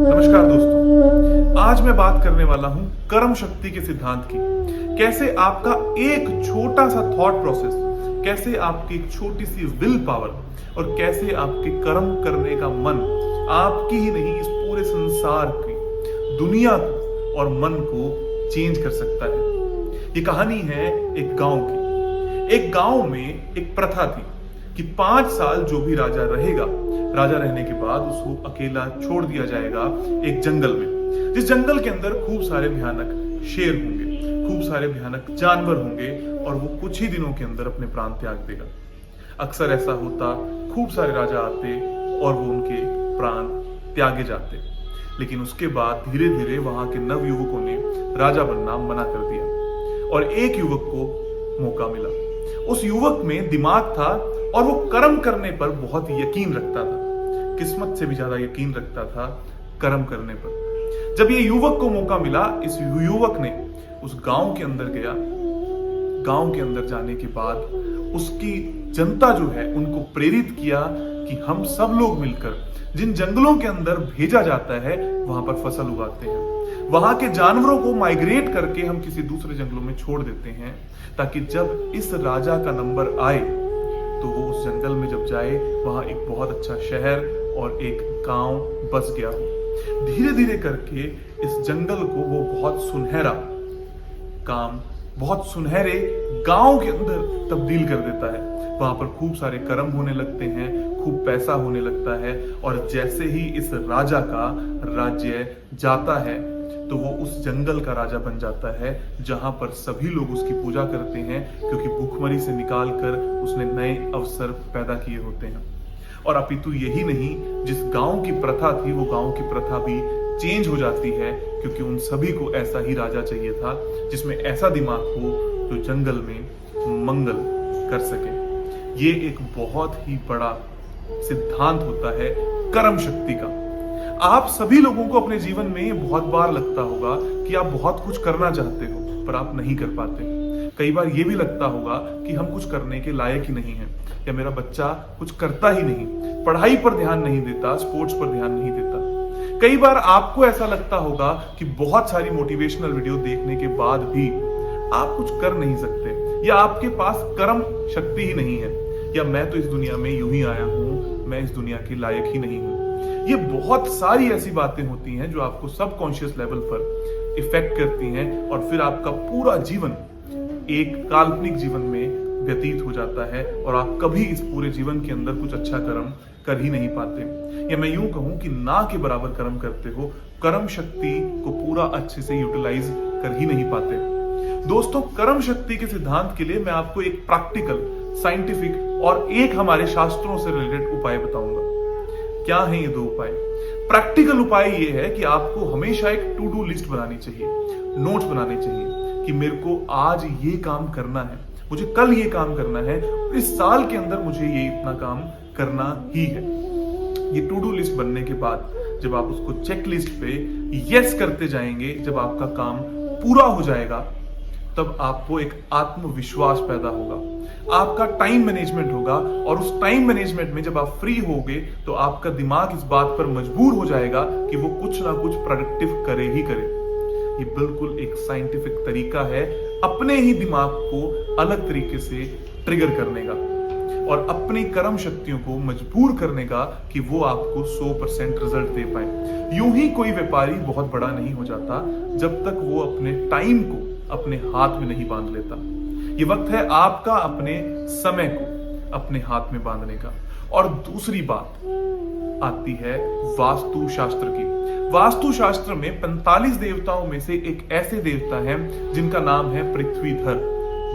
नमस्कार दोस्तों, आज मैं बात करने वाला हूं कर्म शक्ति के सिद्धांत की। कैसे आपका एक छोटा सा थॉट प्रोसेस, कैसे आपकी एक छोटी सी विल पावर और कैसे आपके कर्म करने का मन आपकी ही नहीं इस पूरे संसार की, दुनिया को और मन को चेंज कर सकता है। ये कहानी है एक गांव की। एक गांव में एक प्रथा थी कि 5 साल जो भी राजा रहेगा, राजा रहने के बाद उसको अकेला छोड़ दिया जाएगा एक जंगल में, जिस जंगल के अंदर खूब सारे भयानक शेर होंगे, खूब सारे भयानक जानवर होंगे और वो कुछ ही दिनों के अंदर अपने प्राण त्याग देगा। अक्सर ऐसा होता, खूब सारे राजा आते और वो उनके प्राण त्यागे जाते, लेकिन उसके बाद धीरे धीरे वहां के नव युवकों ने राजा बनना मना कर दिया और एक युवक को मौका मिला। उस युवक में दिमाग था और वो कर्म करने पर बहुत यकीन रखता था, किस्मत से भी ज्यादा यकीन रखता था कर्म करने पर। जब ये युवक को मौका मिला, इस युवक ने उस गांव के अंदर गया। गांव के अंदर जाने के बाद उसकी जनता जो है उनको प्रेरित किया कि हम सब लोग मिलकर जिन जंगलों के अंदर भेजा जाता है वहां पर फसल उगाते हैं, वहां के जानवरों को माइग्रेट करके हम किसी दूसरे जंगलों में छोड़ देते हैं, ताकि जब इस राजा का नंबर आए तो वो उस जंगल में जब जाए वहां एक बहुत अच्छा शहर और एक गांव बस गया हो। धीरे धीरे करके इस जंगल को वो बहुत सुनहरा काम, बहुत सुनहरे गांव के अंदर तब्दील कर देता है। वहां पर खूब सारे कर्म होने लगते हैं, खूब पैसा होने लगता है और जैसे ही इस राजा का राज्य जाता है तो वो उस जंगल का राजा बन जाता है, जहां पर सभी लोग उसकी पूजा करते हैं, क्योंकि भूखमरी से निकालकर उसने नए अवसर पैदा किए होते हैं। और अपितु यही नहीं, जिस गांव की प्रथा थी वो गांव की प्रथा भी चेंज हो जाती है, क्योंकि उन सभी को ऐसा ही राजा चाहिए था जिसमें ऐसा दिमाग हो जो जंगल में मंगल कर सके। ये एक बहुत ही बड़ा सिद्धांत होता है कर्म शक्ति का। आप सभी लोगों को अपने जीवन में बहुत बार लगता होगा कि आप बहुत कुछ करना चाहते हो पर आप नहीं कर पाते। कई बार ये भी लगता होगा कि हम कुछ करने के लायक ही नहीं हैं, या मेरा बच्चा कुछ करता ही नहीं, पढ़ाई पर ध्यान नहीं देता, स्पोर्ट्स पर ध्यान नहीं देता। कई बार आपको ऐसा लगता होगा कि बहुत सारी मोटिवेशनल वीडियो देखने के बाद भी आप कुछ कर नहीं सकते, या आपके पास कर्म शक्ति ही नहीं है, या मैं तो इस दुनिया में यूं ही आया हूं, मैं इस दुनिया के लायक ही नहीं हूं। ये बहुत सारी ऐसी बातें होती हैं जो आपको सबकॉन्शियस लेवल पर इफेक्ट करती हैं और फिर आपका पूरा जीवन एक काल्पनिक जीवन में व्यतीत हो जाता है और आप कभी इस पूरे जीवन के अंदर कुछ अच्छा कर्म कर ही नहीं पाते, या मैं यूं कहूं कि ना के बराबर कर्म करते हो, कर्म शक्ति को पूरा अच्छे से यूटिलाइज कर ही नहीं पाते। दोस्तों, कर्म शक्ति के सिद्धांत के लिए मैं आपको एक प्रैक्टिकल, साइंटिफिक और एक हमारे शास्त्रों से रिलेटेड उपाय बताऊंगा। क्या है ये 2 उपाय? प्रैक्टिकल उपाय ये है कि आपको हमेशा एक टू डू लिस्ट बनानी चाहिए, नोट्स बनाने चाहिए कि मेरे को आज ये काम करना है, मुझे कल ये काम करना है, इस साल के अंदर मुझे ये इतना काम करना ही है। ये टू डू लिस्ट बनने के बाद जब आप उसको चेक लिस्ट पे यस करते जाएंगे, जब आपका काम पूरा हो जाएगा, तब आपको एक आत्मविश्वास पैदा होगा, आपका टाइम मैनेजमेंट होगा, और उस टाइम मैनेजमेंट में जब आप फ्री होगे तो आपका दिमाग इस बात पर मजबूर हो जाएगा कि वो कुछ ना कुछ प्रोडक्टिव करे ही करे। ये बिल्कुल एक साइंटिफिक तरीका है अपने ही दिमाग को अलग तरीके से ट्रिगर करने का और अपनी कर्म शक्तियों को मजबूर करने का कि वो आपको 100% रिजल्ट दे पाए। यूं ही कोई व्यापारी बहुत बड़ा नहीं हो जाता जब तक वो अपने टाइम को अपने हाथ में नहीं बांध लेता। ये वक्त है आपका अपने समय को अपने हाथ में बांधने का। और दूसरी बात आती है वास्तु शास्त्र की। वास्तु शास्त्र में 45 देवताओं में से एक ऐसे देवता है जिनका नाम है पृथ्वीधर,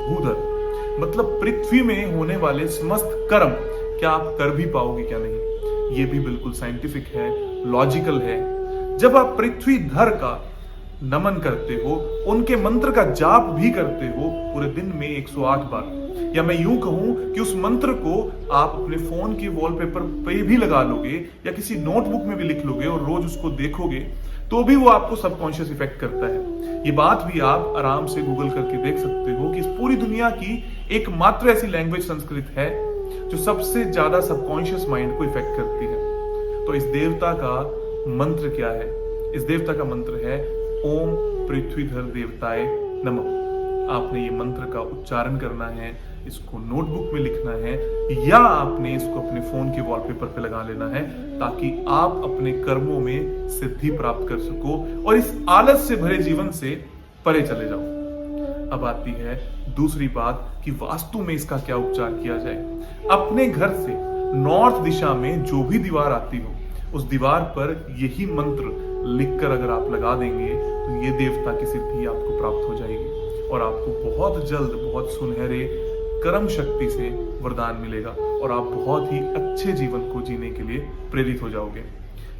भूधर। मतलब पृथ्वी में होने वाले समस्त कर्म क्या आप कर भी पाओगे क्या नहीं, ये भी बिल्कुल साइंटिफिक है, लॉजिकल है। जब आप पृथ्वीधर का नमन करते हो, उनके मंत्र का जाप भी करते हो पूरे दिन में 108 बार, या मैं यूं कहूं कि उस मंत्र को आप अपने फोन के वॉलपेपर पे भी लगा लोगे या किसी नोटबुक में भी लिख लोगे और रोज उसको देखोगे, तो भी वो आपको सबकॉन्शियस इफेक्ट करता है। ये बात भी आप आराम से गूगल करके देख सकते हो कि इस पूरी दुनिया की एकमात्र ऐसी लैंग्वेज संस्कृत है जो सबसे ज्यादा सबकॉन्शियस माइंड को इफेक्ट करती है। तो इस देवता का मंत्र क्या है? इस देवता का मंत्र है ओम पृथ्वीधर देवताय नमः। आपने ये मंत्र का उच्चारण करना है, इसको नोटबुक में लिखना है, या आपने इसको अपने फोन के वॉलपेपर पे लगा लेना है, ताकि आप अपने कर्मों में सिद्धि प्राप्त कर सको और इस आलस से भरे जीवन से परे चले जाओ। अब आती है दूसरी बात कि वास्तु में इसका क्या उपचार किया जाए। अपने घर से नॉर्थ दिशा में जो भी दीवार आती हो, उस दीवार पर यही मंत्र लिखकर अगर आप लगा देंगे तो ये देवता की सिद्धि आपको प्राप्त हो जाएगी और आपको बहुत जल्द बहुत सुनहरे कर्म शक्ति से वरदान मिलेगा और आप बहुत ही अच्छे जीवन को जीने के लिए प्रेरित हो जाओगे।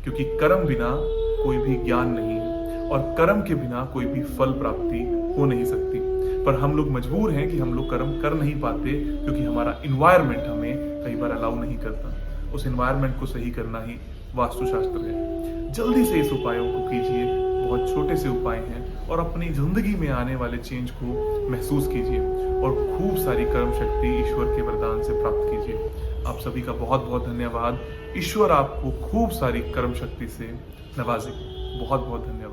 क्योंकि कर्म बिना कोई भी ज्ञान नहीं है और कर्म के बिना कोई भी फल प्राप्ति हो नहीं सकती। पर हम लोग मजबूर हैं कि हम लोग कर्म कर नहीं पाते क्योंकि हमारा इन्वायरमेंट हमें कई बार अलाउ नहीं करता। उस इन्वायरमेंट को सही करना ही वास्तुशास्त्र है। जल्दी से इस उपायों को कीजिए, बहुत छोटे से उपाय हैं और अपनी जिंदगी में आने वाले चेंज को महसूस कीजिए और खूब सारी कर्म शक्ति ईश्वर के वरदान से प्राप्त कीजिए। आप सभी का बहुत बहुत धन्यवाद। ईश्वर आपको खूब सारी कर्म शक्ति से नवाजे। बहुत बहुत धन्यवाद।